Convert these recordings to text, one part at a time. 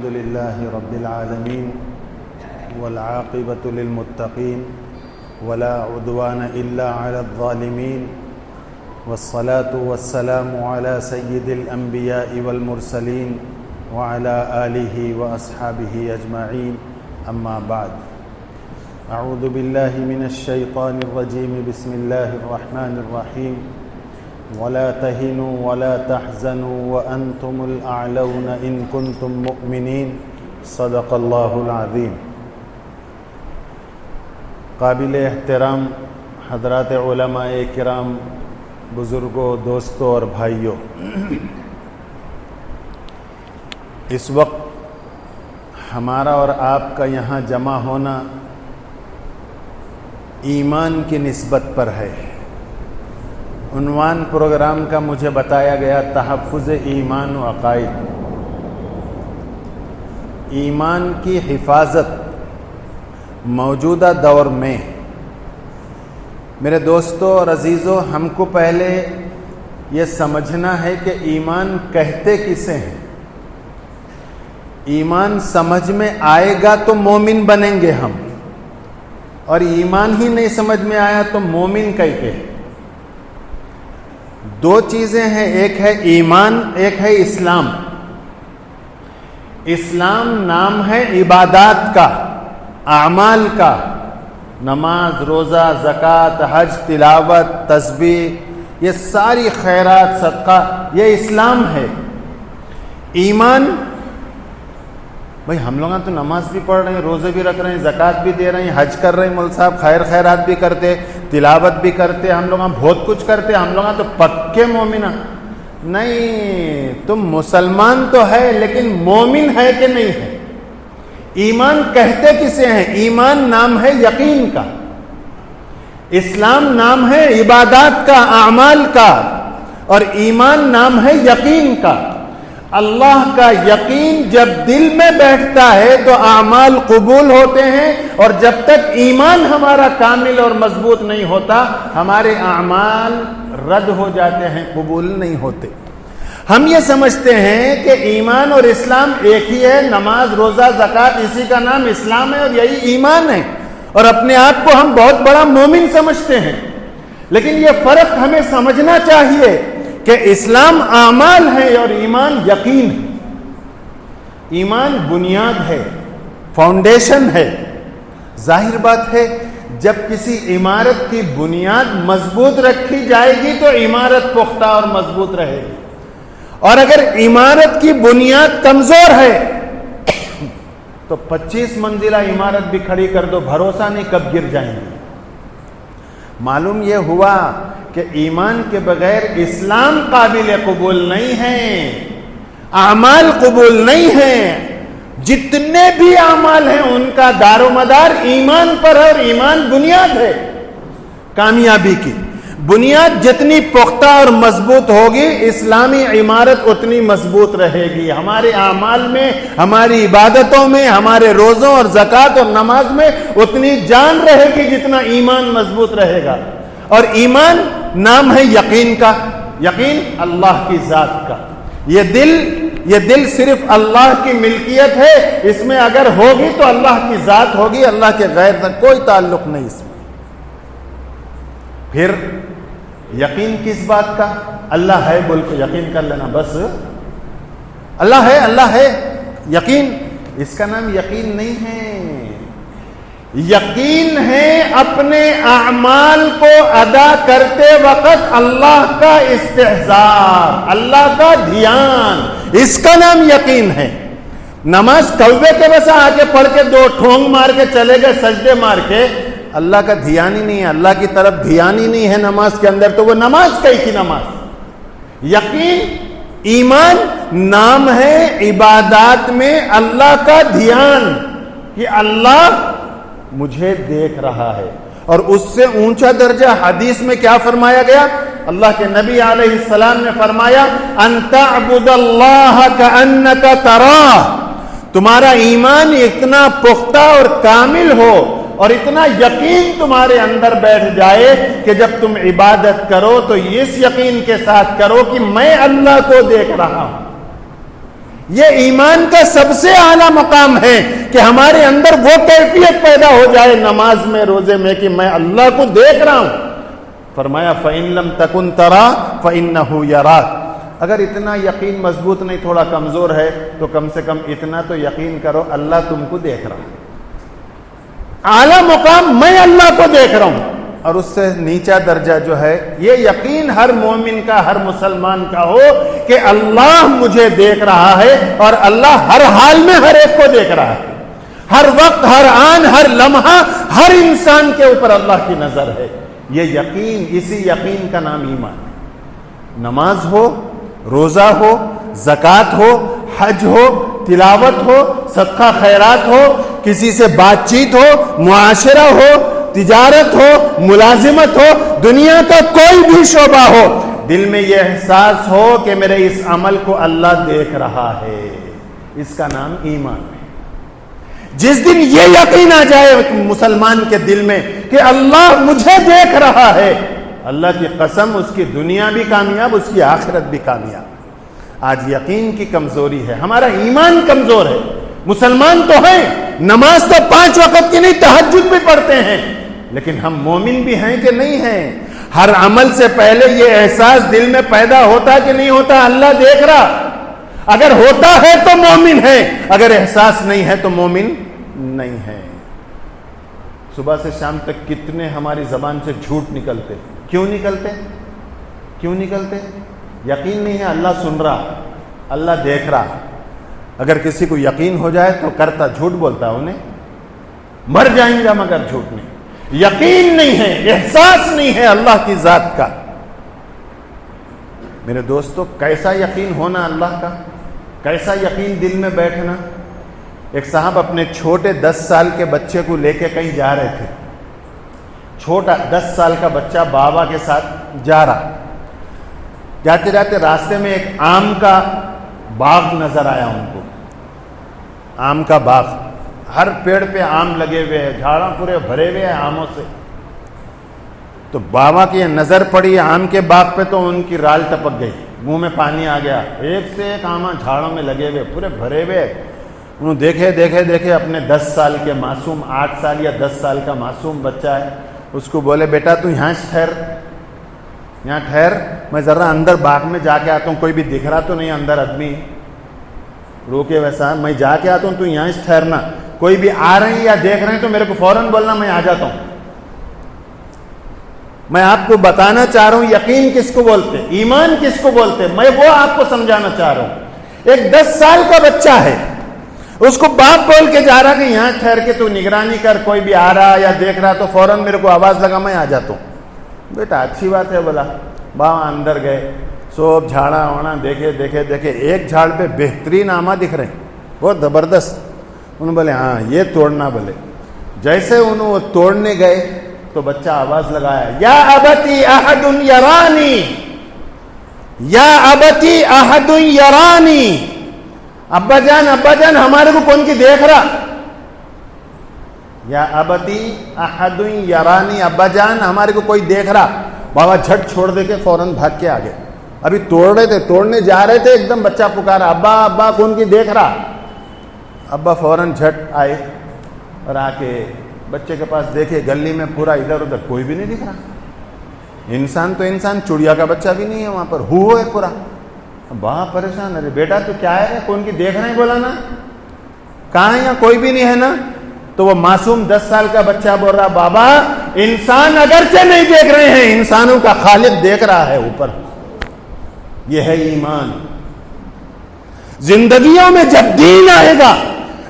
الحمد لله رب العالمين والعاقبة للمتقين ولا عدوان إلا على الظالمين والصلاة والسلام على سيد الأنبياء والمرسلين وعلى آله وأصحابه أجمعين أما بعد أعوذ بالله من الشيطان الرجيم بسم الله الرحمن الرحيم ولا تهنوا ولا تحزنوا وأنتم الأعلون إن كنتم مؤمنين صدق الله العظيم. قابل احترام حضرات علماء کرام، بزرگوں، دوستوں اور بھائیوں، اس وقت ہمارا اور آپ کا یہاں جمع ہونا ایمان کی نسبت پر ہے. عنوان پروگرام کا مجھے بتایا گیا تحفظ ایمان و عقائد. ایمان کی حفاظت موجودہ دور میں میرے دوستوں اور عزیزوں، ہم کو پہلے یہ سمجھنا ہے کہ ایمان کہتے کسے ہیں. ایمان سمجھ میں آئے گا تو مومن بنیں گے ہم، اور ایمان ہی نہیں سمجھ میں آیا تو مومن کہہ کے. دو چیزیں ہیں، ایک ہے ایمان، ایک ہے اسلام. اسلام نام ہے عبادات کا، اعمال کا. نماز، روزہ، زکوٰۃ، حج، تلاوت، تسبیح، یہ ساری خیرات، صدقہ، یہ اسلام ہے. ایمان، بھئی ہم لوگ تو نماز بھی پڑھ رہے ہیں، روزے بھی رکھ رہے ہیں، زکوٰۃ بھی دے رہے ہیں، حج کر رہے ہیں، مول صاحب خیرات بھی کرتے، تلاوت بھی کرتے، ہم لوگ بہت کچھ کرتے، ہم لوگ تو پکے مومن. نہیں، تم مسلمان تو ہے لیکن مومن ہے کہ نہیں ہے؟ ایمان کہتے کسے ہیں؟ ایمان نام ہے یقین کا، اسلام نام ہے عبادات کا، اعمال کا، اور ایمان نام ہے یقین کا. اللہ کا یقین جب دل میں بیٹھتا ہے تو اعمال قبول ہوتے ہیں، اور جب تک ایمان ہمارا کامل اور مضبوط نہیں ہوتا ہمارے اعمال رد ہو جاتے ہیں، قبول نہیں ہوتے. ہم یہ سمجھتے ہیں کہ ایمان اور اسلام ایک ہی ہے، نماز، روزہ، زکوٰۃ، اسی کا نام اسلام ہے اور یہی ایمان ہے، اور اپنے آپ کو ہم بہت بڑا مومن سمجھتے ہیں. لیکن یہ فرق ہمیں سمجھنا چاہیے کہ اسلام اعمال ہے اور ایمان یقین ہے. ایمان بنیاد ہے، فاؤنڈیشن ہے. ظاہر بات ہے جب کسی عمارت کی بنیاد مضبوط رکھی جائے گی تو عمارت پختہ اور مضبوط رہے گی، اور اگر عمارت کی بنیاد کمزور ہے تو 25 منزلہ عمارت بھی کھڑی کر دو، بھروسہ نہیں کب گر جائیں گے. معلوم یہ ہوا کہ ایمان کے بغیر اسلام قابل قبول نہیں ہے، اعمال قبول نہیں ہیں. جتنے بھی اعمال ہیں ان کا دار و مدار ایمان پر ہے، اور ایمان بنیاد ہے کامیابی کی. بنیاد جتنی پختہ اور مضبوط ہوگی اسلامی عمارت اتنی مضبوط رہے گی. ہمارے اعمال میں، ہماری عبادتوں میں، ہمارے روزوں اور زکوٰۃ اور نماز میں اتنی جان رہے گی جتنا ایمان مضبوط رہے گا. اور ایمان نام ہے یقین کا. یقین اللہ کی ذات کا. یہ دل صرف اللہ کی ملکیت ہے، اس میں اگر ہوگی تو اللہ کی ذات ہوگی، اللہ کے غیر سے کوئی تعلق نہیں اس میں. پھر یقین کس بات کا؟ اللہ ہے بول کے یقین کر لینا بس. اللہ ہے یقین. اس کا نام یقین نہیں ہے. یقین ہے اپنے اعمال کو ادا کرتے وقت اللہ کا استحضار، اللہ کا دھیان، اس کا نام یقین ہے. نماز کوے کے بس آگے پڑھ کے 2 ٹھونگ مار کے چلے گئے سجدے مار کے، اللہ کا دھیان ہی نہیں ہے، اللہ کی طرف دھیان ہی نہیں ہے نماز کے اندر، تو وہ نماز کئی کی نماز. یقین، ایمان نام ہے عبادات میں اللہ کا دھیان، کہ اللہ مجھے دیکھ رہا ہے. اور اس سے اونچا درجہ حدیث میں کیا فرمایا گیا؟ اللہ کے نبی علیہ السلام نے فرمایا ان تعبد اللہ کأنک تراہ. تمہارا ایمان اتنا پختہ اور کامل ہو اور اتنا یقین تمہارے اندر بیٹھ جائے کہ جب تم عبادت کرو تو اس یقین کے ساتھ کرو کہ میں اللہ کو دیکھ رہا ہوں. یہ ایمان کا سب سے اعلیٰ مقام ہے کہ ہمارے اندر وہ کیفیت پیدا ہو جائے نماز میں، روزے میں، کہ میں اللہ کو دیکھ رہا ہوں۔ فرمایا فَإِن لَمْ تَكُنْ تَرَى فَإِنَّهُ يَرَاكَ۔ اگر اتنا یقین مضبوط نہیں، تھوڑا کمزور ہے، تو کم سے کم اتنا تو یقین کرو اللہ تم کو دیکھ رہا ہے۔ اعلیٰ مقام میں اللہ کو دیکھ رہا ہوں، اور اس سے نیچا درجہ جو ہے یہ یقین ہر مومن کا، ہر مسلمان کا ہو کہ اللہ مجھے دیکھ رہا ہے، اور اللہ ہر حال میں ہر ایک کو دیکھ رہا ہے، ہر وقت، ہر آن، ہر لمحہ، ہر انسان کے اوپر اللہ کی نظر ہے۔ یہ یقین، اسی یقین کا نام ایمان ہے۔ نماز ہو، روزہ ہو، زکوٰۃ ہو، حج ہو، تلاوت ہو، صدقہ خیرات ہو، کسی سے بات چیت ہو، معاشرہ ہو، تجارت ہو، ملازمت ہو، دنیا کا کوئی بھی شعبہ ہو، دل میں یہ احساس ہو کہ میرے اس عمل کو اللہ دیکھ رہا ہے، اس کا نام ایمان ہے۔ جس دن یہ یقین آ جائے مسلمان کے دل میں کہ اللہ مجھے دیکھ رہا ہے، اللہ کی قسم اس کی دنیا بھی کامیاب، اس کی آخرت بھی کامیاب۔ آج یقین کی کمزوری ہے، ہمارا ایمان کمزور ہے۔ مسلمان تو ہیں، نماز تو 5 وقت کی نہیں، تہجد بھی پڑھتے ہیں، لیکن ہم مومن بھی ہیں کہ نہیں ہیں؟ ہر عمل سے پہلے یہ احساس دل میں پیدا ہوتا کہ نہیں ہوتا اللہ دیکھ رہا؟ اگر ہوتا ہے تو مومن ہے، اگر احساس نہیں ہے تو مومن نہیں ہے۔ صبح سے شام تک کتنے ہماری زبان سے جھوٹ نکلتے، کیوں نکلتے؟ کیوں نکلتے؟ یقین نہیں ہے اللہ سن رہا، اللہ دیکھ رہا۔ اگر کسی کو یقین ہو جائے تو کرتا، جھوٹ بولتا انہیں، مر جائیں گا مگر جھوٹ نہیں۔ یقین نہیں ہے، احساس نہیں ہے اللہ کی ذات کا۔ میرے دوستو، کیسا یقین ہونا اللہ کا، کیسا یقین دل میں بیٹھنا۔ ایک صاحب اپنے چھوٹے 10 سال کے بچے کو لے کے کہیں جا رہے تھے، چھوٹا 10 سال کا بچہ بابا کے ساتھ جا رہا، جاتے جاتے راستے میں ایک آم کا باغ نظر آیا ان کو، آم کا باغ، ہر پیڑ پہ آم لگے ہوئے ہیں، جھاڑاں پورے بھرے ہوئے ہیں آموں سے۔ تو بابا کی نظر پڑی آم کے باغ پہ تو ان کی رال ٹپک گئی، منہ میں پانی آ گیا، ایک سے ایک آم جھاڑوں میں لگے ہوئے، پورے بھرے ہوئے۔ انہوں دیکھے اپنے 10 سال کے معصوم، 8 سال یا 10 سال کا معصوم بچہ ہے، اس کو بولے بیٹا تو یہاں ٹھہر، یہاں ٹھہر، میں ذرا اندر باغ میں جا کے آتا ہوں، کوئی بھی دکھ رہا تو نہیں اندر آدمی؟ روکے ویسا، میں جا کے آتا ہوں تو یہاں ٹھہرنا، کوئی بھی آ رہے ہیں یا دیکھ رہے ہیں تو میرے کو فوراً بولنا، میں آ جاتا ہوں۔ میں آپ کو بتانا چاہ رہا ہوں یقین کس کو بولتے، ایمان کس کو بولتے، میں وہ آپ کو سمجھانا چاہ رہا ہوں۔ ایک 10 سال کا بچہ ہے، اس کو باپ بول کے جا رہا کہ یہاں ٹھہر کے تو نگرانی کر، کوئی بھی آ رہا یا دیکھ رہا تو فوراً میرے کو آواز لگا، میں آ جاتا ہوں۔ بیٹا اچھی بات ہے بولا، باپ اندر گئے، سب جھاڑا واڑا دیکھے، ایک جھاڑ پہ بہترین آما دکھ رہے ہیں، بہت زبردست۔ انہوں بولے ہاں یہ توڑنا، بولے جیسے انہوں وہ توڑنے گئے تو بچہ آواز لگایا، یا ابتی احد یرانی، یا ابتی احد یرانی، ابا جان ہمارے کو کون کی دیکھ رہا؟ یا ابتی احد یرانی، ابا جان ہمارے کو کوئی دیکھ رہا۔ بابا جھٹ چھوڑ دے کے فوراً بھاگ کے آگے، ابھی توڑ رہے تھے، توڑنے جا رہے تھے، ایک دم بچہ پکارا، ابا کون کی دیکھ رہا؟ ابا فوراً جھٹ آئے اور آ کے بچے کے پاس دیکھے، گلی میں پورا ادھر ادھر کوئی بھی نہیں دکھ رہا، انسان تو انسان، چڑیا کا بچہ بھی نہیں ہے وہاں پر، ہو ہے پورا۔ باپ پریشان، ارے بیٹا تو کیا ہے، کون کی دیکھ رہے ہیں؟ بولا نا کہاں ہے، یہاں کوئی بھی نہیں ہے نا۔ تو وہ معصوم 10 سال کا بچہ بول رہا، بابا انسان اگرچہ نہیں دیکھ رہے ہیں، انسانوں کا خالق دیکھ رہا ہے اوپر۔ یہ ہے ایمان۔ زندگیوں میں جب دین آئے گا،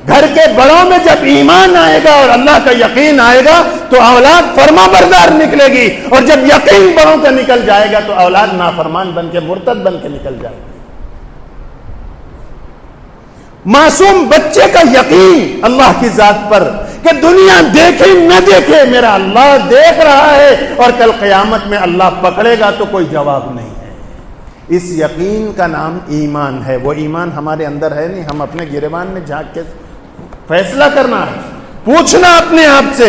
گھر کے بڑوں میں جب ایمان آئے گا اور اللہ کا یقین آئے گا تو اولاد فرما بردار نکلے گی، اور جب یقین بڑوں کا نکل جائے گا تو اولاد نافرمان بن کے، مرتد بن کے نکل جائے گا۔ معصوم بچے کا یقین اللہ کی ذات پر کہ دنیا دیکھے نہ دیکھے میرا اللہ دیکھ رہا ہے، اور کل قیامت میں اللہ پکڑے گا تو کوئی جواب نہیں ہے۔ اس یقین کا نام ایمان ہے۔ وہ ایمان ہمارے اندر ہے نہیں، ہم اپنے گریبان میں جھانک کے فیصلہ کرنا ہے، پوچھنا اپنے آپ سے۔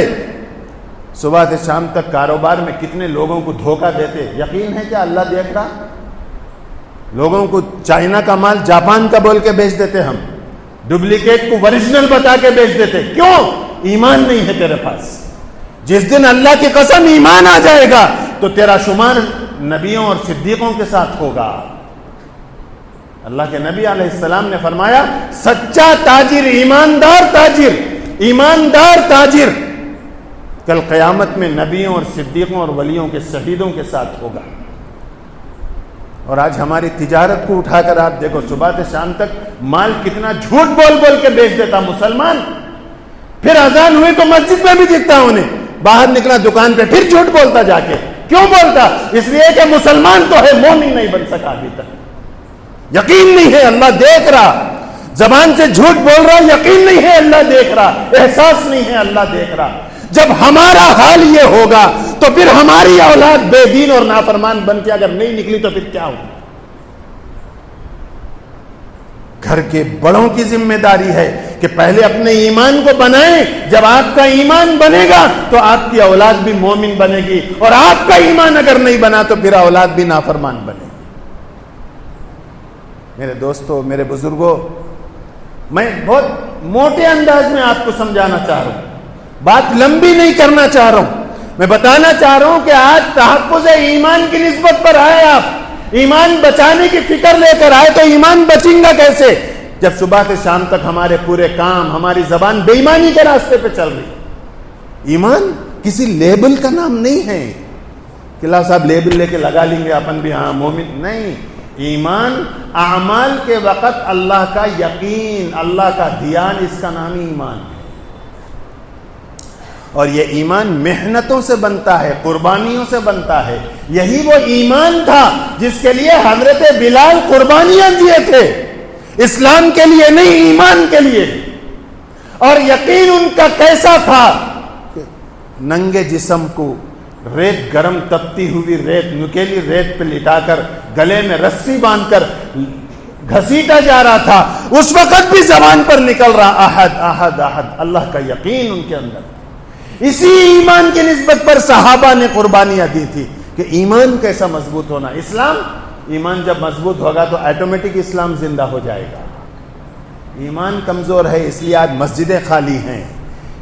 صبح سے شام تک کاروبار میں کتنے لوگوں کو دھوکہ دیتے، یقین ہے کہ اللہ دیکھ رہا؟ لوگوں کو چائنا کا مال جاپان کا بول کے بیچ دیتے، ہم ڈپلیکیٹ کو اوریجنل بتا کے بیچ دیتے. کیوں؟ ایمان نہیں ہے تیرے پاس. جس دن اللہ کی قسم ایمان آ جائے گا تو تیرا شمار نبیوں اور صدیقوں کے ساتھ ہوگا. اللہ کے نبی علیہ السلام نے فرمایا سچا تاجر، ایماندار تاجر کل قیامت میں نبیوں اور صدیقوں اور ولیوں کے شہیدوں کے ساتھ ہوگا. اور آج ہماری تجارت کو اٹھا کر آپ دیکھو، صبح سے شام تک مال کتنا جھوٹ بول بول کے بیچ دیتا مسلمان. پھر اذان ہوئی تو مسجد میں بھی دکھتا انہیں، باہر نکلا دکان پہ پھر جھوٹ بولتا جا کے. کیوں بولتا؟ اس لیے کہ مسلمان تو ہے، مومن نہیں بن سکا ابھی تک. یقین نہیں ہے اللہ دیکھ رہا، زبان سے جھوٹ بول رہا، یقین نہیں ہے اللہ دیکھ رہا، احساس نہیں ہے اللہ دیکھ رہا. جب ہمارا حال یہ ہوگا تو پھر ہماری اولاد بے دین اور نافرمان بن کے اگر نہیں نکلی تو پھر کیا ہوگا؟ گھر کے بڑوں کی ذمہ داری ہے کہ پہلے اپنے ایمان کو بنائیں. جب آپ کا ایمان بنے گا تو آپ کی اولاد بھی مومن بنے گی، اور آپ کا ایمان اگر نہیں بنا تو پھر اولاد بھی نافرمان بنے گی. میرے دوستو، میرے بزرگوں، میں بہت موٹے انداز میں آپ کو سمجھانا چاہ رہا ہوں، بات لمبی نہیں کرنا چاہ رہا ہوں. میں بتانا چاہ رہا ہوں کہ آج تحفظ ایمان کی نسبت پر آئے، آپ ایمان بچانے کی فکر لے کر آئے، تو ایمان بچیں گا کیسے جب صبح سے شام تک ہمارے پورے کام، ہماری زبان بے ایمانی کے راستے پہ چل رہی. ایمان کسی لیبل کا نام نہیں ہے کہ اللہ صاحب لیبل لے کے لگا لیں گے اپن بھی ہاں مومن. نہیں، ایمان اعمال کے وقت اللہ کا یقین، اللہ کا دھیان، اس کا نام ہی ایمان ہے. اور یہ ایمان محنتوں سے بنتا ہے، قربانیوں سے بنتا ہے. یہی وہ ایمان تھا جس کے لیے حضرت بلال قربانیاں دیے تھے، اسلام کے لیے نہیں، ایمان کے لیے. اور یقین ان کا کیسا تھا؟ ننگے جسم کو ریت، گرم تپتی ہوئی ریت، نکیلی ریت پہ لٹا کر گلے میں رسی باندھ کر گھسیٹا جا رہا تھا. اس وقت بھی زبان پر نکل رہا احد احد احد، اللہ کا یقین ان کے اندر. اسی ایمان کی نسبت پر صحابہ نے قربانیاں دی تھی کہ ایمان کیسا مضبوط ہونا. اسلام، ایمان جب مضبوط ہوگا تو آٹومیٹک اسلام زندہ ہو جائے گا. ایمان کمزور ہے اس لیے آج مسجدیں خالی ہیں.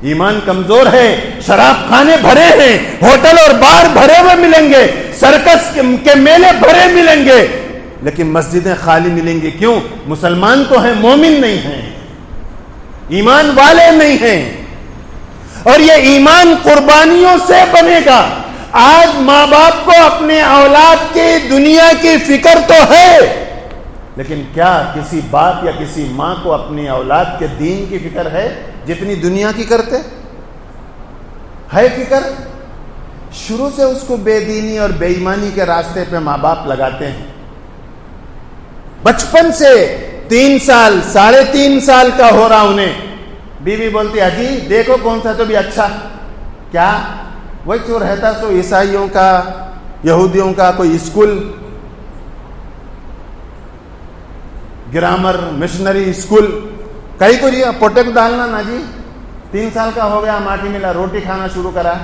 ایمان کمزور ہے، شراب خانے بھرے ہیں، ہوٹل اور بار بھرے ہوئے ملیں گے، سرکس کے میلے بھرے ملیں گے، لیکن مسجدیں خالی ملیں گی. کیوں؟ مسلمان تو ہیں، مومن نہیں ہیں، ایمان والے نہیں ہیں. اور یہ ایمان قربانیوں سے بنے گا. آج ماں باپ کو اپنے اولاد کی دنیا کی فکر تو ہے، لیکن کیا کسی باپ یا کسی ماں کو اپنی اولاد کے دین کی فکر ہے جتنی دنیا کی کرتے ہے فکر؟ شروع سے اس کو بے دینی اور بے ایمانی کے راستے پہ ماں باپ لگاتے ہیں. بچپن سے 3 سال 3.5 سال کا ہو رہا انہیں، بیوی بولتی حجی دیکھو کون سا تو بھی اچھا. کیا؟ وہی جو رہتا سو عیسائیوں کا، یہودیوں کا کوئی اسکول، گرامر مشنری اسکول، کہیں کو پوٹے کو ڈالنا نا جی. 3 سال کا ہو گیا، ماٹی ملا، روٹی کھانا شروع کرا،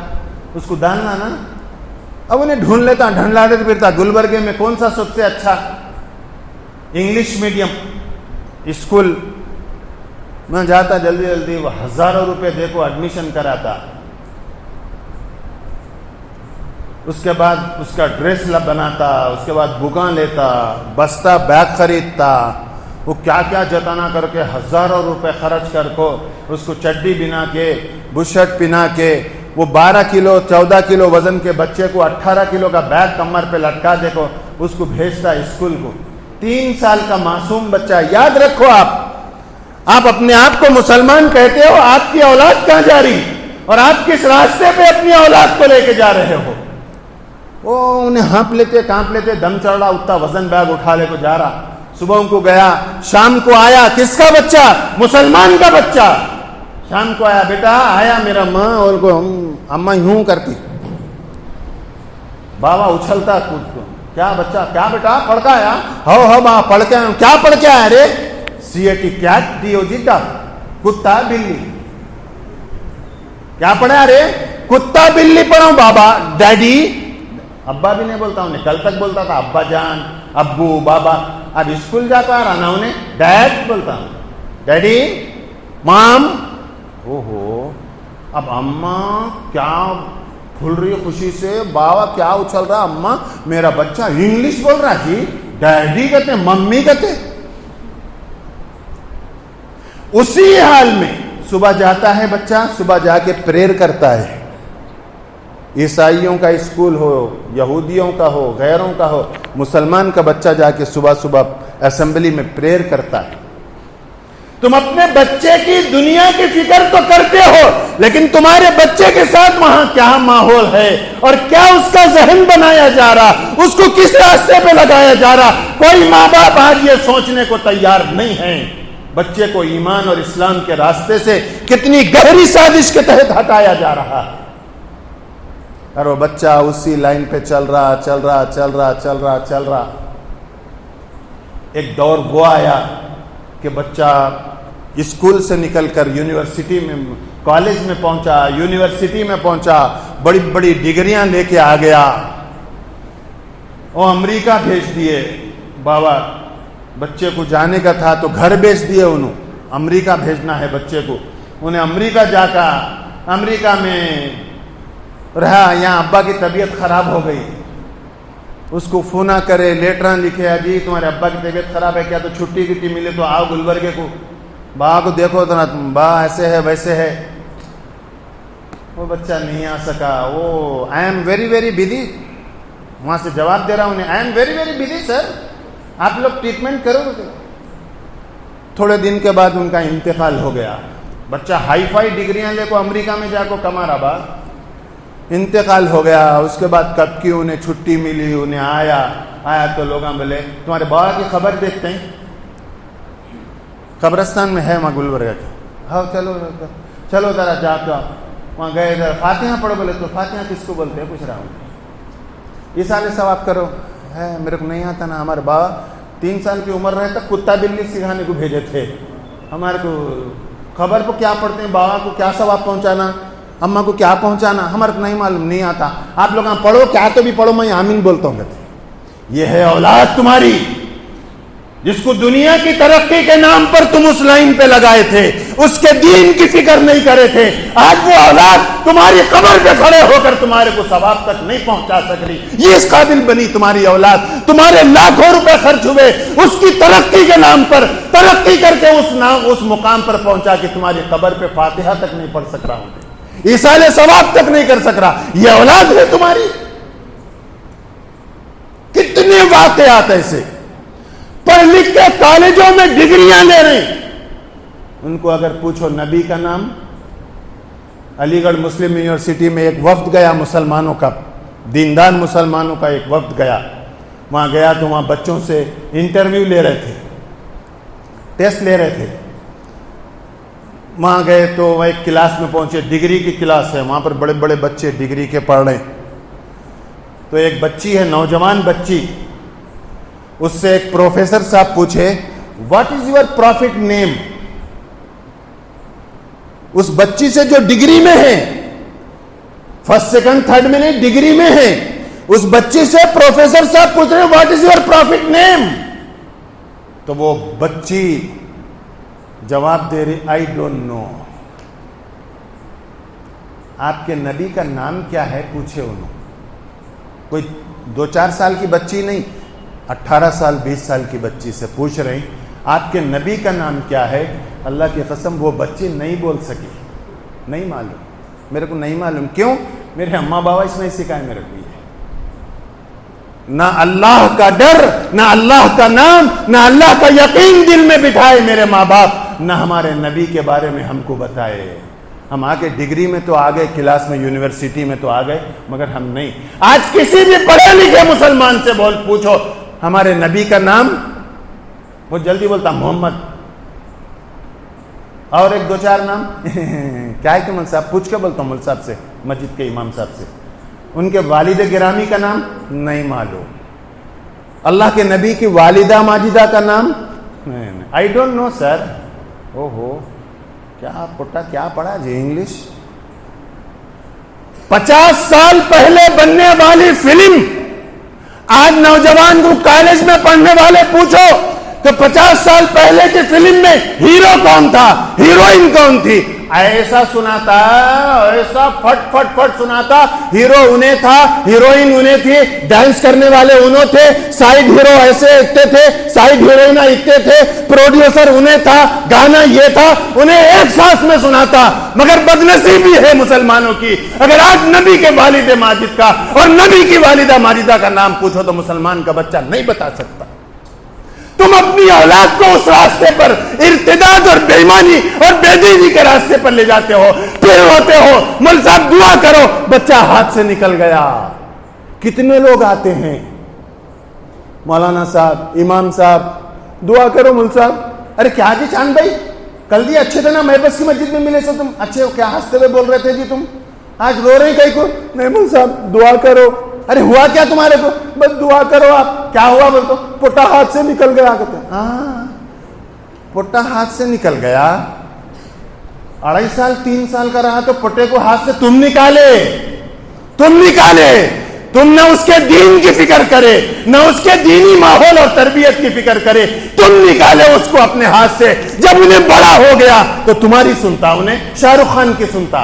اس کو ڈالنا نا. اب انہیں ڈھونڈ لیتا، ڈھنڈلاتے پھرتا گلبرگے میں کون سا سب سے اچھا انگلش میڈیم اسکول میں جاتا. جلدی جلدی وہ ہزاروں روپے دے کو ایڈمیشن کراتا. اس کے بعد اس کا ڈریس بناتا، اس کے بعد بکاں لیتا، بستہ بیگ خریدتا، وہ کیا کیا جتانا کر کے ہزاروں روپے خرچ کر کو اس کو چڈی بنا کے، بشرٹ پہنا کے، وہ 12 کلو 14 کلو وزن کے بچے کو 18 کلو کا بیگ کمر پہ لٹکا دے کو اس کو بھیجتا اسکول کو. 3 سال کا معصوم بچہ. یاد رکھو، آپ اپنے آپ کو مسلمان کہتے ہو، آپ کی اولاد کہاں جا رہی اور آپ کس راستے پہ اپنی اولاد کو لے کے جا رہے ہو؟ وہ انہیں ہانپ لیتے، کانپ لیتے، دم چڑھ رہا، اتنا وزن بیگ اٹھا لے کو جا رہا. صبح کو گیا، شام کو آیا. کس کا بچہ؟ مسلمان کا بچہ. شام کو آیا، بیٹا آیا میرا ماں، اور کو اماں یوں کرتی، بابا اچھلتا کود کو. کیا بچہ؟ کیا بیٹا پڑھ کے آیا؟ ہو ماں پڑھ کے آیا. کیا پڑھ کے آیا رے؟ CAT کیٹ DOG کتا بلی. کیا پڑھا رے؟ کتا بلی پڑھو بابا. ڈیڈی، ابا بھی نہیں بولتا، انہیں کل تک بولتا تھا ابا جان، ابو بابا. اب اسکول جا کر آنا انہیں ڈیڈ بولتا ہوں, ڈیڈی مام. اوہو, اب اماں کیا پھول رہی خوشی سے, بابا کیا اچھل رہا, اماں میرا بچہ انگلش بول رہا. جی ڈیڈی کہتے ہیں, ممی کہتے ہیں. اسی حال میں صبح جاتا ہے بچہ, صبح جا کے پریئر کرتا ہے. عیسائیوں کا اسکول ہو, یہودیوں کا ہو, غیروں کا ہو, مسلمان کا بچہ جا کے صبح صبح اسمبلی میں پریئر کرتا ہے. تم اپنے بچے کی دنیا کی فکر تو کرتے ہو, لیکن تمہارے بچے کے ساتھ وہاں کیا ماحول ہے اور کیا اس کا ذہن بنایا جا رہا, اس کو کس راستے پہ لگایا جا رہا, کوئی ماں باپ آج یہ سوچنے کو تیار نہیں ہے بچے کو ایمان اور اسلام کے راستے سے کتنی گہری سازش کے تحت ہٹایا جا رہا ہے. اور وہ بچہ اسی لائن پہ چل رہا. ایک دور وہ آیا کہ بچہ اسکول سے نکل کر یونیورسٹی میں, کالج میں پہنچا, یونیورسٹی میں پہنچا, بڑی بڑی ڈگریاں لے کے آ گیا. وہ امریکہ بھیج دیے بابا, بچے کو جانے کا تھا تو گھر بھیج دیے انہوں, امریکہ بھیجنا ہے بچے کو. انہیں امریکہ جا کر امریکہ میں رہا. یہاں ابا کی طبیعت خراب ہو گئی, اس کو فون کرے, لیٹر لکھے, جی تمہارے ابا کی طبیعت خراب ہے کیا, تو چھٹی کٹی ملے تو آؤ گلبرگے کو, با کو دیکھو تو با ایسے ہے ویسے ہے. وہ بچہ نہیں آ سکا. وہ I am very very busy, وہاں سے جواب دے رہا ہوں, I am very very busy sir, آپ لوگ ٹریٹمنٹ کرو. تھوڑے دن کے بعد ان کا انتقال ہو گیا. بچہ ہائی فائی ڈگریاں لے کو امریکہ میں جا کو کما رہا, با انتقال ہو گیا. اس کے بعد کب کی انہیں چھٹی ملی, انہیں آیا تو لوگ بولے تمہارے بابا کی خبر دیکھتے ہیں, قبرستان میں ہے وہاں گلبرگہ کے. ہاں چلو ذرا جا کے وہاں گئے, ذرا فاتحہ پڑھو. بولے تو فاتحہ کس کو بولتے ہیں, پوچھ رہا ہوں. ایسال ثواب کرو. ہے میرے کو نہیں آتا نا, ہمارے بابا 3 سال کی عمر رہے تک کتا بلی سکھانے کو بھیجے تھے. ہمارے کو خبر کو کیا پڑھتے ہیں, بابا کو کیا ثواب پہنچانا, اماں کو کیا پہنچانا, ہمارے کو نہیں معلوم, نہیں آتا. آپ لوگ پڑھو, کیا تو بھی پڑھو, میں آمین بولتا ہوں. کہتے یہ ہے اولاد تمہاری, جس کو دنیا کی ترقی کے نام پر تم اس لائن پہ لگائے تھے, اس کے دین کی فکر نہیں کرے تھے. آج وہ اولاد تمہاری قبر پہ کھڑے ہو کر تمہارے کو ثواب تک نہیں پہنچا سک رہی. یہ اس قابل بنی تمہاری اولاد, تمہارے لاکھوں روپے خرچ ہوئے اس کی ترقی کے نام پر, ترقی کر کے اس مقام پر پہنچا کہ تمہاری قبر پہ فاتحہ تک نہیں پڑھ سک رہا ہوں, ایصال ثواب تک نہیں کر سک رہا. یہ اولاد ہے تمہاری. کتنے واقعات ایسے پڑھ لکھ کے کالجوں میں ڈگریاں لے رہے ہیں, ان کو اگر پوچھو نبی کا نام. علی گڑھ مسلم یونیورسٹی میں ایک وفد گیا مسلمانوں کا, دیندار مسلمانوں کا ایک وفد گیا. وہاں گیا تو وہاں بچوں سے انٹرویو لے رہے تھے, ٹیسٹ لے رہے تھے. وہاں گئے تو وہ ایک کلاس میں پہنچے, ڈگری کی کلاس ہے, وہاں پر بڑے بڑے بچے ڈگری کے پڑھ رہے ہیں. تو ایک بچی ہے, نوجوان بچی, اس سے ایک پروفیسر صاحب پوچھے واٹ از یور پروفٹ نیم. اس بچی سے جو ڈگری میں ہے, فرسٹ سیکنڈ تھرڈ میں نہیں, ڈگری میں ہے, اس بچی سے پروفیسر صاحب پوچھ رہے واٹ از یور پروفٹ نیم. تو وہ بچی جواب دے رہی آئی ڈونٹ نو. آپ کے نبی کا نام کیا ہے پوچھے انہوں. کوئی 2-4 سال کی بچی نہیں, 18 سال 20 سال کی بچی سے پوچھ رہے ہیں آپ کے نبی کا نام کیا ہے. اللہ کی قسم وہ بچی نہیں بول سکی, نہیں معلوم, میرے کو نہیں معلوم. کیوں؟ میرے اماں بابا اس نے سکھائے میرے کو. نہ اللہ کا ڈر, نہ اللہ کا نام, نہ اللہ کا یقین دل میں بٹھائے میرے ماں باپ, نہ ہمارے نبی کے بارے میں ہم کو بتائے. ہم آگے ڈگری میں تو آ گئے, کلاس میں یونیورسٹی میں تو آ گئے, مگر ہم نہیں. آج کسی بھی پڑھے لکھے مسلمان سے پوچھو ہمارے نبی کا نام, وہ جلدی بولتا محمد, اور 1-2-4 نام کیا ہے کہ مول صاحب, پوچھ کے بولتا ہوں مول صاحب سے, مسجد کے امام صاحب سے, ان کے والد گرامی کا نام نہیں معلوم. اللہ کے نبی کی والدہ ماجدہ کا نام آئی ڈونٹ نو سر. او ہو, کیا پٹا کیا پڑھا جی انگلش. 50 سال پہلے بننے والی فلم آج نوجوان کو کالج میں پڑھنے والے پوچھو کہ 50 سال پہلے کی فلم میں ہیرو کون تھا، ہیروئن کون تھی، ایسا سناتا، ایسا پھٹ پھٹ پھٹ سناتا، ہیرو انہیں تھا، ہیروئن انہیں تھی، ڈانس کرنے والے انہوں تھے، سائیڈ ہیرو ایسے اٹھتے تھے، سائیڈ ہیروئن اٹھتے تھے، پروڈیوسر انہیں تھا، گانا یہ تھا، انہیں ایک سانس میں سناتا۔ مگر بدنصیبی ہے مسلمانوں کی، اگر آج نبی کے والد ماجد کا اور نبی کی والدہ ماجدہ کا نام پوچھو تو مسلمان کا بچہ نہیں بتا سکتا۔ تم اپنی اولاد کو اس راستے پر ارتداد اور بے ایمانی اور بے دینی کے راستے پر لے جاتے ہو، پھر ہوتے ہو مول صاحب دعا کرو، بچہ ہاتھ سے نکل گیا۔ کتنے لوگ آتے ہیں، مولانا صاحب، امام صاحب دعا کرو مول صاحب، ارے کیا جی چاند بھائی کل جی اچھے تھے نا محبت کی مسجد میں ملے سو تم، اچھے کیا ہنستے ہوئے بول رہے تھے جی تم، آج رو رہے کہیں کو، نہیں مول صاحب دعا کرو، ارے ہوا کیا تمہارے کو، بس دعا کرو، آپ کیا ہوا بول تو پوٹا ہاتھ سے نکل گیا، کہتے ہیں ہاں پوٹا ہاتھ سے نکل گیا، 2.5 سال 3 سال کا رہا تو پوٹے کو ہاتھ سے تم نکالے، تم نہ اس کے دین کی فکر کرے، نہ اس کے دینی ماحول اور تربیت کی فکر کرے، تم نکالے اس کو اپنے ہاتھ سے۔ جب انہیں بڑا ہو گیا تو تمہاری سنتا، انہیں شاہ رخ خان کی سنتا،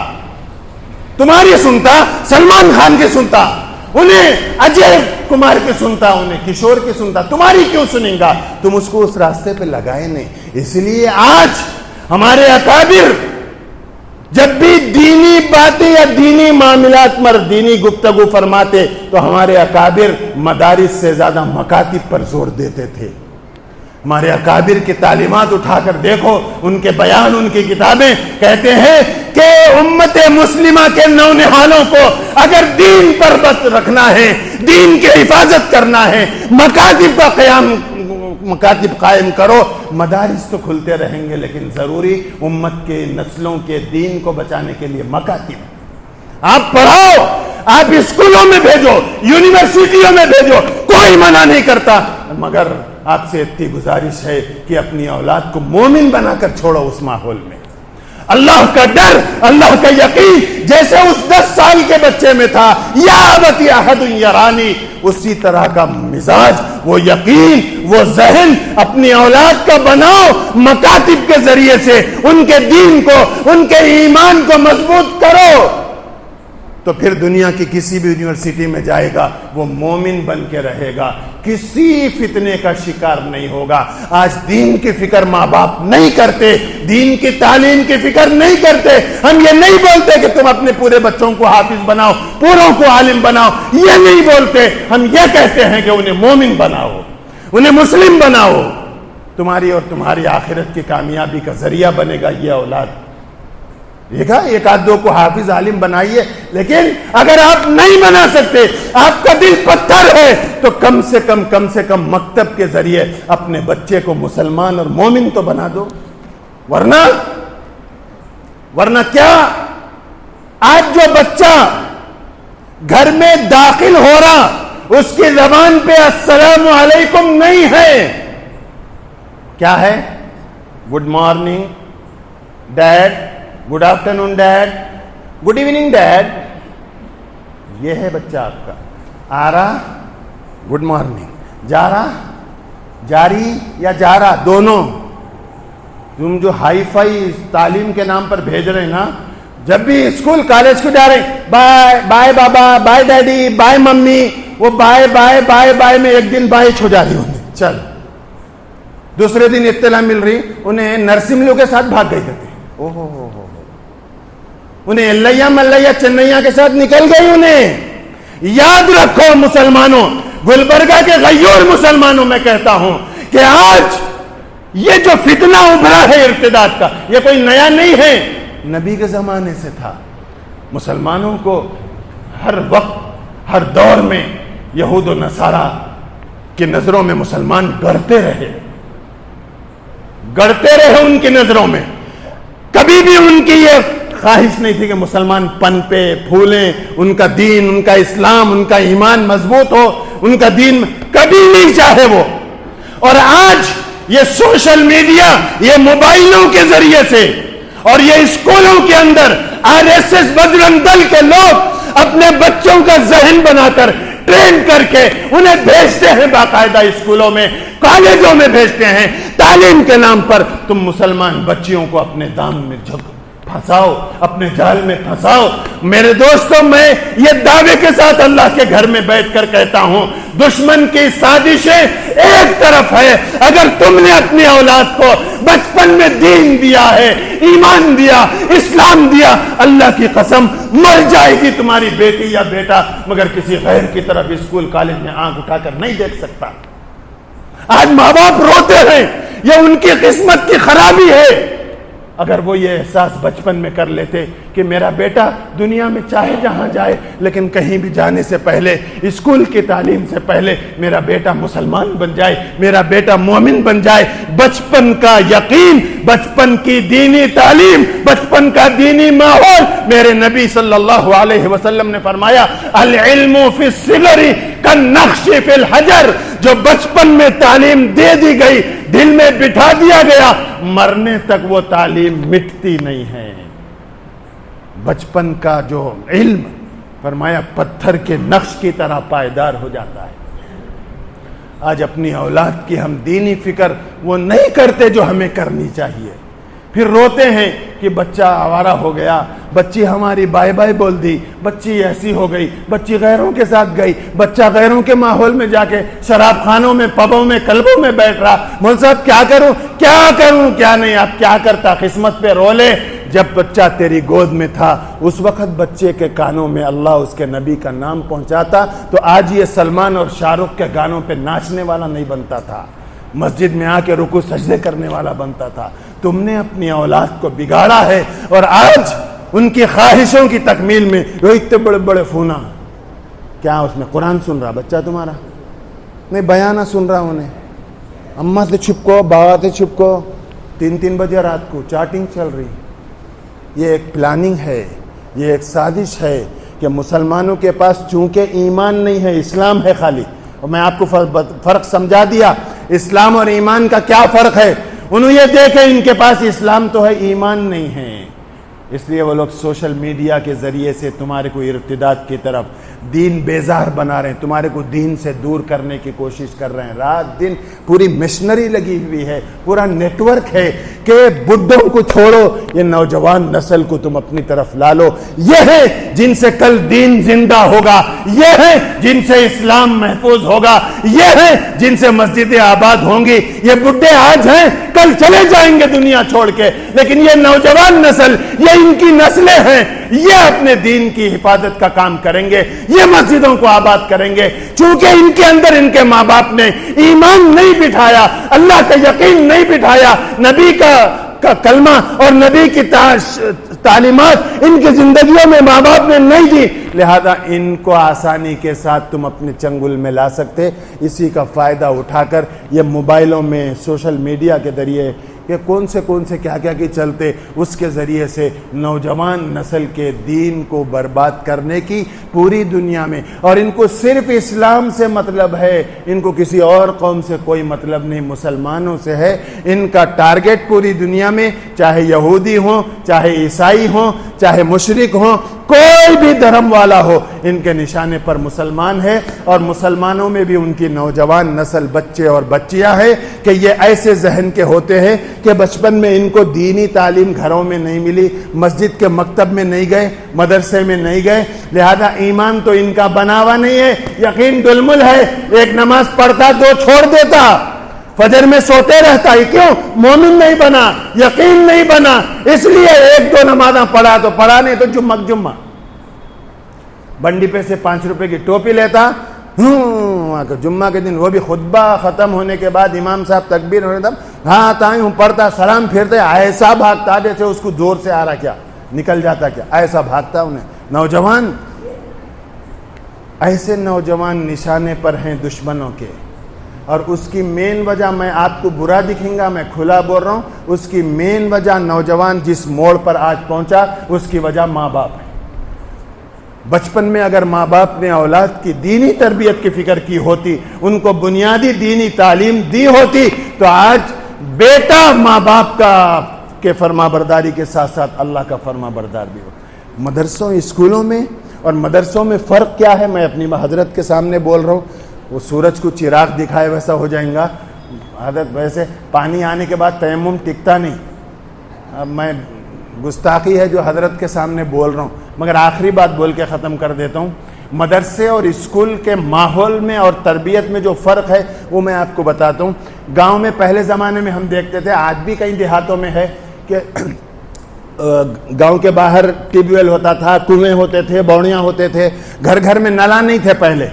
تمہاری سنتا سلمان خان کی سنتا، انہیں اجے کمار کی سنتا، انہیں کشور کی سنتا، تمہاری کیوں سنیں گا؟ تم اس کو اس راستے پہ لگائے نہیں۔ اس لیے آج ہمارے اکابر جب بھی دینی باتیں یا دینی معاملات پر دینی گفتگو فرماتے تو ہمارے اکابر مدارس سے زیادہ مکاتب پر زور دیتے تھے۔ ہمارے اکابر کی تعلیمات اٹھا کر دیکھو، ان کے بیان، ان کی کتابیں کہتے ہیں کہ امت مسلمہ کے نونہالوں کو اگر دین پر بس رکھنا ہے، دین کی حفاظت کرنا ہے، مکاتب قائم کرو۔ مدارس تو کھلتے رہیں گے لیکن ضروری امت کے نسلوں کے دین کو بچانے کے لیے مکاتب آپ پڑھاؤ، آپ اسکولوں میں بھیجو، یونیورسٹیوں میں بھیجو، کوئی منع نہیں کرتا، مگر آپ سے اتنی گزارش ہے کہ اپنی اولاد کو مومن بنا کر چھوڑو اس ماحول میں۔ اللہ کا ڈر، اللہ کا یقین جیسے اس 10 سال کے بچے میں تھا، یا ابتی احد یرانی، اسی طرح کا مزاج، وہ یقین، وہ ذہن اپنی اولاد کا بناؤ، مکاتب کے ذریعے سے ان کے دین کو، ان کے ایمان کو مضبوط کرو، تو پھر دنیا کی کسی بھی یونیورسٹی میں جائے گا وہ مومن بن کے رہے گا، کسی فتنے کا شکار نہیں ہوگا۔ آج دین کی فکر ماں باپ نہیں کرتے، دین کی تعلیم کی فکر نہیں کرتے۔ ہم یہ نہیں بولتے کہ تم اپنے پورے بچوں کو حافظ بناؤ، پوروں کو عالم بناؤ، یہ نہیں بولتے، ہم یہ کہتے ہیں کہ انہیں مومن بناؤ، انہیں مسلم بناؤ، تمہاری اور تمہاری آخرت کی کامیابی کا ذریعہ بنے گا یہ اولاد۔ دیکھا، ایک آدھ دو کو حافظ عالم بنائیے، لیکن اگر آپ نہیں بنا سکتے، آپ کا دل پتھر ہے، تو کم سے کم مکتب کے ذریعے اپنے بچے کو مسلمان اور مومن تو بنا دو۔ ورنہ کیا، آج جو بچہ گھر میں داخل ہو رہا اس کی زبان پہ السلام علیکم نہیں ہے، کیا ہے؟ Good morning dad, good afternoon dad, good evening dad, یہ ہے بچہ آپ کا۔ آ رہا گڈ مارننگ، جا رہا، جاری یا جا رہا، دونوں۔ تم جو ہائی فائی تعلیم کے نام پر بھیج رہے ہیں نا، جب بھی اسکول کالج کو جا رہے ہیں، بائے بائے بابا، بائے ڈیڈی، بائے ممی، وہ بائے بائے بائے بائے میں ایک دن بائے چھو جا رہی انہیں، چل دوسرے دن اطلاع مل رہی انہیں نرسملوں کے ساتھ بھاگ گئی کہتے ہیں، انہیں الیا ملیا چنیا کے ساتھ نکل گئی۔ انہیں یاد رکھو مسلمانوں، گلبرگہ کے غیور مسلمانوں میں کہتا ہوں کہ آج یہ جو فتنہ ابھرا ہے ارتداد کا، یہ کوئی نیا نہیں ہے، نبی کے زمانے سے تھا۔ مسلمانوں کو ہر وقت، ہر دور میں یہود و نصارہ کی نظروں میں مسلمان گڑتے رہے ان کی نظروں میں۔ کبھی بھی ان کی یہ خواہش نہیں تھی کہ مسلمان پنپے پھولیں، ان کا دین، ان کا اسلام، ان کا ایمان مضبوط ہو، ان کا دین کبھی نہیں چاہے وہ۔ اور آج یہ سوشل میڈیا، یہ موبائلوں کے ذریعے سے اور یہ اسکولوں کے اندر RSS بجرنگ دل کے لوگ اپنے بچوں کا ذہن بنا کر ٹرین کر کے انہیں بھیجتے ہیں باقاعدہ اسکولوں میں، کالجوں میں بھیجتے ہیں تعلیم کے نام پر۔ تم مسلمان بچیوں کو اپنے دام میں پھنساؤ، اپنے جال میں پھنساؤ۔ میرے دوستوں، میں یہ دعوے کے ساتھ اللہ کے گھر میں بیٹھ کر کہتا ہوں، دشمن کی سازشیں ایک طرف ہے، اگر تم نے اپنی اولاد کو بچپن میں دین دیا ہے، ایمان دیا، اسلام دیا، اللہ کی قسم مر جائے گی تمہاری بیٹی یا بیٹا، مگر کسی غیر کی طرف اسکول کالج میں آنکھ اٹھا کر نہیں دیکھ سکتا۔ آج ماں باپ روتے ہیں، یہ ان کی قسمت کی خرابی ہے۔ اگر وہ یہ احساس بچپن میں کر لیتے کہ میرا بیٹا دنیا میں چاہے جہاں جائے، لیکن کہیں بھی جانے سے پہلے، اسکول کی تعلیم سے پہلے میرا بیٹا مسلمان بن جائے، میرا بیٹا مومن بن جائے۔ بچپن کا یقین، بچپن کی دینی تعلیم، بچپن کا دینی ماحول، میرے نبی صلی اللہ علیہ وسلم نے فرمایا العلم فی الصغر کالنقش فی الحجر، جو بچپن میں تعلیم دے دی گئی، دل میں بٹھا دیا گیا، مرنے تک وہ تعلیم مٹتی نہیں ہے۔ بچپن کا جو علم، فرمایا پتھر کے نقش کی طرح پائیدار ہو جاتا ہے۔ آج اپنی اولاد کی ہم دینی فکر وہ نہیں کرتے جو ہمیں کرنی چاہیے، پھر روتے ہیں کہ بچہ آوارہ ہو گیا، بچی ہماری بائے بائے بول دی، بچی ایسی ہو گئی، بچی غیروں کے ساتھ گئی، بچہ غیروں کے ماحول میں جا کے شراب خانوں میں، پبوں میں، کلبوں میں بیٹھ رہا۔ مول صاحب کیا کروں کیا نہیں، آپ کیا کرتا، قسمت پہ رو لے۔ جب بچہ تیری گود میں تھا اس وقت بچے کے کانوں میں اللہ اس کے نبی کا نام پہنچاتا تو آج یہ سلمان اور شاہ رخ کے گانوں پہ ناچنے والا نہیں بنتا تھا، مسجد میں آ کے رکوع سجدے کرنے والا بنتا تھا۔ تم نے اپنی اولاد کو بگاڑا ہے، اور آج ان کی خواہشوں کی تکمیل میں وہ اتنے بڑے بڑے فونا، کیا اس میں قرآن سن رہا بچہ تمہارا؟ نہیں، بیانہ سن رہا انہیں، اماں سے چھپکو، بابا سے چھپکو، 3 بجے رات کو چاٹنگ چل رہی۔ یہ ایک پلاننگ ہے، یہ ایک سازش ہے کہ مسلمانوں کے پاس چونکہ ایمان نہیں ہے، اسلام ہے خالی۔ اور میں آپ کو فرق سمجھا دیا، اسلام اور ایمان کا کیا فرق ہے۔ انہوں یہ دیکھیں ان کے پاس اسلام تو ہے، ایمان نہیں ہے، اس لیے وہ لوگ سوشل میڈیا کے ذریعے سے تمہارے کو ارتداد کی طرف، دین بیزار بنا رہے ہیں، تمہارے کو دین سے دور کرنے کی کوشش کر رہے ہیں۔ رات دن پوری مشنری لگی ہوئی ہے، پورا نیٹ ورک ہے کہ بڈھوں کو چھوڑو، یہ نوجوان نسل کو تم اپنی طرف لا لو۔ یہ ہے جن سے کل دین زندہ ہوگا، یہ ہے جن سے اسلام محفوظ ہوگا، یہ ہے جن سے مسجدیں آباد ہوں گی۔ یہ بڈھے آج ہیں، کل چلے جائیں گے دنیا چھوڑ کے، لیکن یہ نوجوان نسل، یہ ان کی نسلیں ہیں، یہ اپنے دین کی حفاظت کا کام کریں گے، یہ مسجدوں کو آباد کریں گے۔ چونکہ ان کے اندر ان کے ماں باپ نے ایمان نہیں بٹھایا، اللہ کا یقین نہیں بٹھایا، نبی کا کلمہ اور نبی کی تعلیمات ان کی زندگیوں میں ماں باپ نے نہیں دی، لہذا ان کو آسانی کے ساتھ تم اپنے چنگل میں لا سکتے۔ اسی کا فائدہ اٹھا کر یہ موبائلوں میں، سوشل میڈیا کے ذریعے، کہ کون سے کیا کی چلتے، اس کے ذریعے سے نوجوان نسل کے دین کو برباد کرنے کی پوری دنیا میں، اور ان کو صرف اسلام سے مطلب ہے، ان کو کسی اور قوم سے کوئی مطلب نہیں، مسلمانوں سے ہے۔ ان کا ٹارگٹ پوری دنیا میں، چاہے یہودی ہوں، چاہے عیسائی ہوں، چاہے مشرک ہوں، کوئی بھی دھرم والا ہو، ان کے نشانے پر مسلمان ہے، اور مسلمانوں میں بھی ان کی نوجوان نسل، بچے اور بچیاں ہیں کہ یہ ایسے ذہن کے ہوتے ہیں کہ بچپن میں ان کو دینی تعلیم گھروں میں نہیں ملی، مسجد کے مکتب میں نہیں گئے، مدرسے میں نہیں گئے، لہذا ایمان تو ان کا بنا ہوا نہیں ہے، یقین ڈلمل ہے۔ ایک نماز پڑھتا 2 چھوڑ دیتا، فجر میں سوتے رہتا ہے، کیوں؟ مومن نہیں بنا، یقین نہیں بنا، اس لیے 1-2 نمازاں پڑھا تو پڑھا، نہیں تو جمعہ بنڈی پہ سے 5 روپے کی ٹوپی لیتا، جمعہ کے دن وہ بھی خطبہ ختم ہونے کے بعد امام صاحب تکبیر ہونے تب ہاں تائیں ہوں پڑھتا، سلام پھرتے، ایسا بھاگتا جیسے اس کو زور سے آ رہا کیا نکل جاتا، کیا ایسا بھاگتا انہیں۔ نوجوان، ایسے نوجوان نشانے پر ہیں دشمنوں کے، اور اس کی مین وجہ، میں آپ کو برا دکھیں گا، میں کھلا بول رہا ہوں، اس کی مین وجہ نوجوان جس موڑ پر آج پہنچا، اس کی وجہ ماں باپ ہے۔ بچپن میں اگر ماں باپ نے اولاد کی دینی تربیت کی فکر کی ہوتی، ان کو بنیادی دینی تعلیم دی ہوتی، تو آج بیٹا ماں باپ کے فرما برداری کے ساتھ ساتھ اللہ کا فرما بردار بھی ہو۔ مدرسوں، اسکولوں میں اور مدرسوں میں فرق کیا ہے، میں اپنی حضرت کے سامنے بول رہا ہوں. وہ سورج کو چراغ دکھائے ویسا ہو جائیں گا. حضرت ویسے پانی آنے کے بعد تیمم ٹکتا نہیں. اب میں گستاخی ہے جو حضرت کے سامنے بول رہا ہوں، مگر آخری بات بول کے ختم کر دیتا ہوں. مدرسے اور اسکول کے ماحول میں اور تربیت میں جو فرق ہے وہ میں آپ کو بتاتا ہوں. گاؤں میں پہلے زمانے میں ہم دیکھتے تھے، آج بھی کئی دیہاتوں میں ہے کہ گاؤں کے باہر ٹیوب ویل ہوتا تھا، کنویں ہوتے تھے، بوڑیاں ہوتے تھے، گھر گھر میں نلا نہیں تھے پہلے.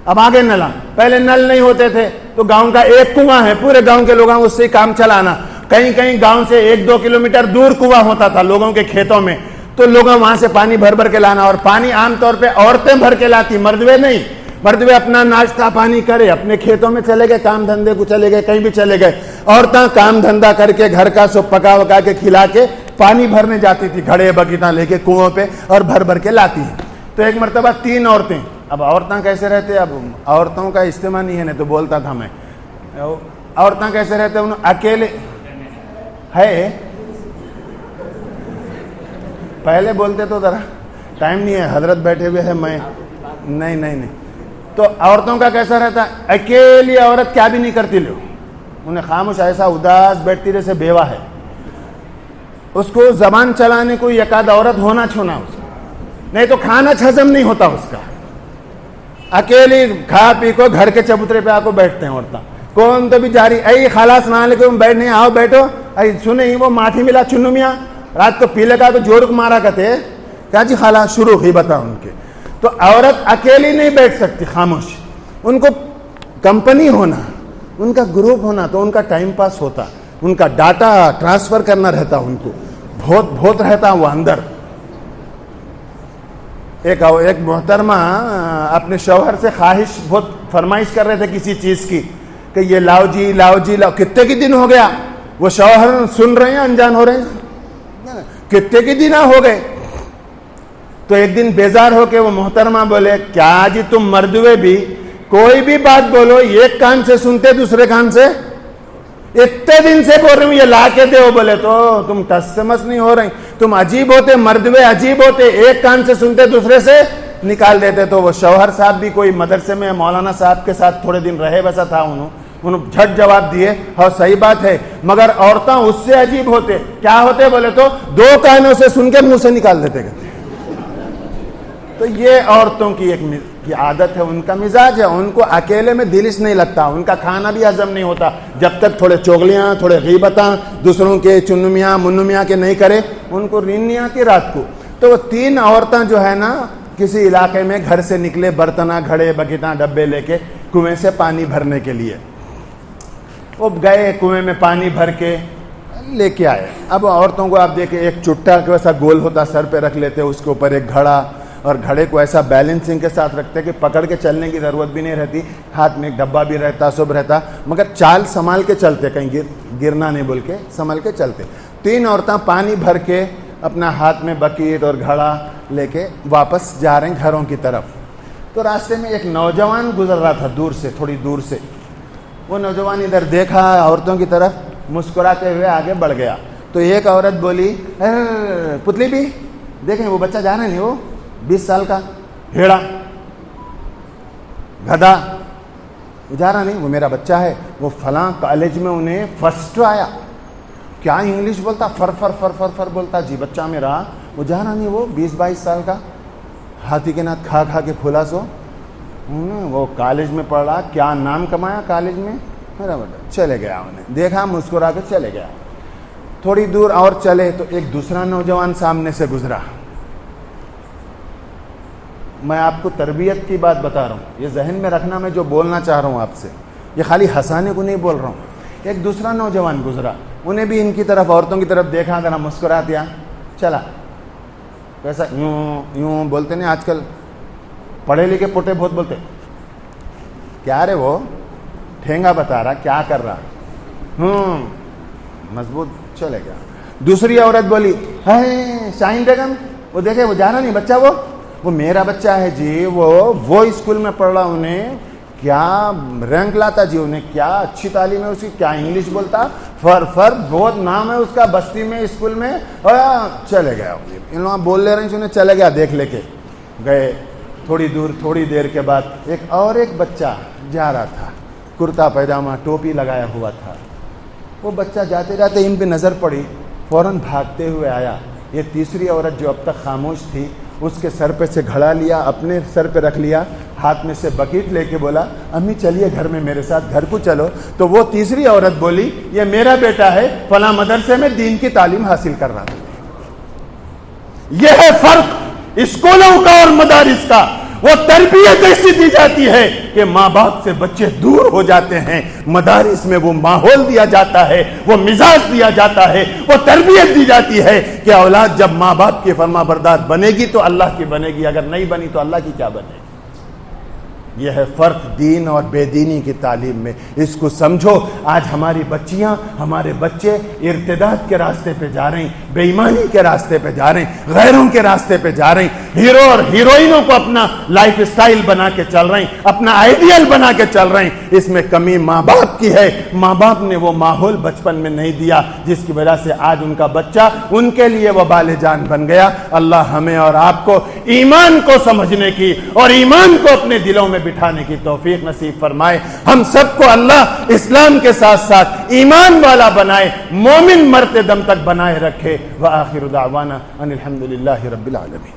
اب آگے نلا، پہلے نل نہیں ہوتے تھے تو گاؤں کا ایک کنواں ہے، پورے گاؤں کے لوگوں اس سے کام چلانا. کہیں کہیں گاؤں سے 1-2 کلومیٹر دور کنواں ہوتا تھا لوگوں کے کھیتوں میں، تو لوگوں وہاں سے پانی بھر بھر کے لانا. اور پانی عام طور پہ عورتیں بھر کے لاتی، مردوے نہیں. مردوے اپنا ناشتہ پانی کرے، اپنے کھیتوں میں چلے گئے، کام دھندے کو چلے گئے، کہیں بھی چلے گئے. عورتیں کام دھندا کر کے گھر کا سب پکا وکا کے کھلا کے پانی بھرنے جاتی تھی، گھڑے بکیٹاں لے کے کنووں پہ اور بھر بھر کے لاتی ہیں. تو ایک مرتبہ 3 عورتیں، اب عورتیں کیسے رہتے، اب عورتوں کا اجتماع نہیں ہے، نہیں تو بولتا تھا میں. عورتیں کیسے رہتے، انہوں اکیلے ہے، پہلے بولتے تو ذرا ٹائم نہیں ہے، حضرت بیٹھے ہوئے ہیں، میں نہیں. تو عورتوں کا کیسا رہتا ہے، اکیلی عورت کیا بھی نہیں کرتی، لو انہیں خاموش ایسا اداس بیٹھتی جیسے بیوہ ہے. اس کو زبان چلانے کو ایک آدھ عورت ہونا چھونا اس کا، نہیں تو کھانا ہضم نہیں ہوتا اس کا. اکیلی کھا پی کو گھر کے چبوترے پہ آ کو بیٹھتے ہیں عورتیں. کون تو بھی جاری ای خلاص نہ لے کے بیٹھ نہیں، آؤ بیٹھو، ای سنیں وہ ماٹھی ملا چنو میاں رات کو پیلے کا تو جورک مارا کرتے کیا جی خلاص شروع ہی بتا ان کے. تو عورت اکیلی نہیں بیٹھ سکتی، خاموش. ان کو کمپنی ہونا، ان کا گروپ ہونا تو ان کا ٹائم پاس ہوتا، ان کا ڈاٹا ٹرانسفر کرنا رہتا، ان کو بہت رہتا وہ اندر. ایک محترمہ اپنے شوہر سے خواہش بہت فرمائش کر رہے تھے کسی چیز کی کہ یہ لاؤ جی لاؤ جی لاؤ. کتنے کی دن ہو گیا، وہ شوہر سن رہے ہیں انجان ہو رہے ہیں، کتنے کی دن ہو گئے. تو ایک دن بیزار ہو کے وہ محترمہ بولے کیا جی تم مردوے بھی کوئی بھی بات بولو ایک کان سے سنتے دوسرے کان سے، اتنے دن سے بول رہی ہوں یہ لا کے دے. بولے تو تم ٹس سے مس نہیں ہو رہی، تم عجیب ہوتے، مردوے عجیب ہوتے، ایک کان سے سنتے دوسرے سے نکال دیتے. تو وہ شوہر صاحب بھی کوئی مدرسے میں مولانا صاحب کے ساتھ تھوڑے دن رہے ویسا تھا، انہوں جھٹ جواب دیے اور صحیح بات ہے، مگر عورتیں اس سے عجیب ہوتے. کیا ہوتے بولے تو 2 کانوں سے سن کے منہ سے نکال دیتے کہتے. تو یہ عورتوں کی ایک عادت ہے، ان کا مزاج ہے. ان کو اکیلے میں دلش نہیں لگتا، ان کا کھانا بھی ہضم نہیں ہوتا جب تک تھوڑے چغلیاں تھوڑے غیبتاں دوسروں کے چنمیاں منمیاں کے نہیں کرے، ان کو نیند نہیں آتی رات کو. تو وہ 3 عورتیں جو ہے نا کسی علاقے میں گھر سے نکلے، برتنا گھڑے بکیٹاں ڈبے لے کے کنویں سے پانی بھرنے کے لیے. وہ گئے کنویں میں پانی بھر کے لے کے آئے. اب عورتوں کو آپ دیکھیں ایک چٹا ویسا گول ہوتا سر پہ رکھ لیتے، اس کے اوپر ایک گھڑا، اور گھڑے کو ایسا بیلنسنگ کے ساتھ رکھتے کہ پکڑ کے چلنے کی ضرورت بھی نہیں رہتی، ہاتھ میں ایک ڈبہ بھی رہتا، سب رہتا، مگر چال سنبھال کے چلتے، کہیں گرنا نہیں بول کے سنبھال کے چلتے. 3 عورتیں پانی بھر کے اپنا ہاتھ میں بکیٹ اور گھڑا لے کے واپس جا رہے ہیں گھروں کی طرف. تو راستے میں ایک نوجوان گزر رہا تھا دور سے، تھوڑی دور سے. وہ نوجوان ادھر دیکھا عورتوں کی طرف، مسکراتے ہوئے آگے بڑھ گیا. تو ایک عورت بولی پتلی بھی دیکھیں وہ بچہ جا رہا نہیں، وہ 20 سال کا ہیڑا گدھا جا رہا نہیں، وہ میرا بچہ ہے، وہ فلاں کالج میں انہیں فرسٹ آیا. کیا انگلش بولتا، فر فر فر فر فر بولتا، جی بچہ میرا وہ جا رہا نہیں، وہ 20-22 سال کا ہاتھی کے ناتھ کھا کھا کے پھولا سو، وہ کالج میں پڑھ رہا، کیا نام کمایا کالج میں میرا بیٹا. چلے گیا، انہیں دیکھا مسکرا کے چلے گیا. تھوڑی دور اور چلے تو ایک دوسرا نوجوان سامنے سے گزرا. میں آپ کو تربیت کی بات بتا رہا ہوں، یہ ذہن میں رکھنا، میں جو بولنا چاہ رہا ہوں آپ سے یہ خالی ہنسانے کو نہیں بول رہا ہوں. ایک دوسرا نوجوان گزرا، انہیں بھی ان کی طرف عورتوں کی طرف دیکھا، ذرا مسکرا دیا، چلا. ویسا یوں بولتے نہیں آج کل پڑھے لکھے پوٹے بہت بولتے، کیا رے وہ ٹھینگا بتا رہا، کیا کر رہا، مضبوط. چلے گیا. دوسری عورت بولی ہے شاہین بیگم، وہ دیکھے وہ جا رہا نہیں بچہ، وہ میرا بچہ ہے جی، وہ اسکول میں پڑھ رہا، انہیں کیا رینک لاتا جی، انہیں کیا اچھی تعلیم ہے اس کی، کیا انگلش بولتا، فر بہت نام ہے اس کا بستی میں اسکول میں. چلے گیا. ان لوگ بول لے رہے ہیں، انہیں چلے گیا دیکھ لے کے. گئے تھوڑی دور، تھوڑی دیر کے بعد ایک بچہ جا رہا تھا، کرتا پائجامہ ٹوپی لگایا ہوا تھا. وہ بچہ جاتے جاتے ان پہ نظر پڑی، فوراً بھاگتے ہوئے آیا. یہ تیسری عورت جو اب تک خاموش تھی، اس کے سر پہ سے گھڑا لیا، اپنے سر پہ رکھ لیا، ہاتھ میں سے بکیٹ لے کے بولا امی چلیے گھر میں میرے ساتھ، گھر کو چلو. تو وہ تیسری عورت بولی یہ میرا بیٹا ہے، فلاں مدرسے میں دین کی تعلیم حاصل کر رہا ہے. یہ ہے فرق اسکولوں کا اور مدارس کا. وہ تربیت ایسی دی جاتی ہے کہ ماں باپ سے بچے دور ہو جاتے ہیں، مدارس میں وہ ماحول دیا جاتا ہے، وہ مزاج دیا جاتا ہے، وہ تربیت دی جاتی ہے کہ اولاد جب ماں باپ کی فرما بردار بنے گی تو اللہ کی بنے گی، اگر نہیں بنی تو اللہ کی کیا بنے گی. یہ ہے فرق دین اور بے دینی کی تعلیم میں. اس کو سمجھو. آج ہماری بچیاں، ہمارے بچے ارتداد کے راستے پہ جا رہے ہیں، بے ایمانی کے راستے پہ جا رہے ہیں، غیروں کے راستے پہ جا رہے ہیں، ہیرو اور ہیروئنوں کو اپنا لائف سٹائل بنا کے چل رہے ہیں، اپنا آئیڈیل بنا کے چل رہے ہیں. اس میں کمی ماں باپ کی ہے. ماں باپ نے وہ ماحول بچپن میں نہیں دیا جس کی وجہ سے آج ان کا بچہ ان کے لیے وبال جان بن گیا. اللہ ہمیں اور آپ کو ایمان کو سمجھنے کی اور ایمان کو اپنے دلوں میں بٹھانے کی توفیق نصیب فرمائے. ہم سب کو اللہ اسلام کے ساتھ ساتھ ایمان والا بنائے، مومن مرتے دم تک بنائے رکھے. وآخر دعوانا ان الحمدللہ رب العالمین.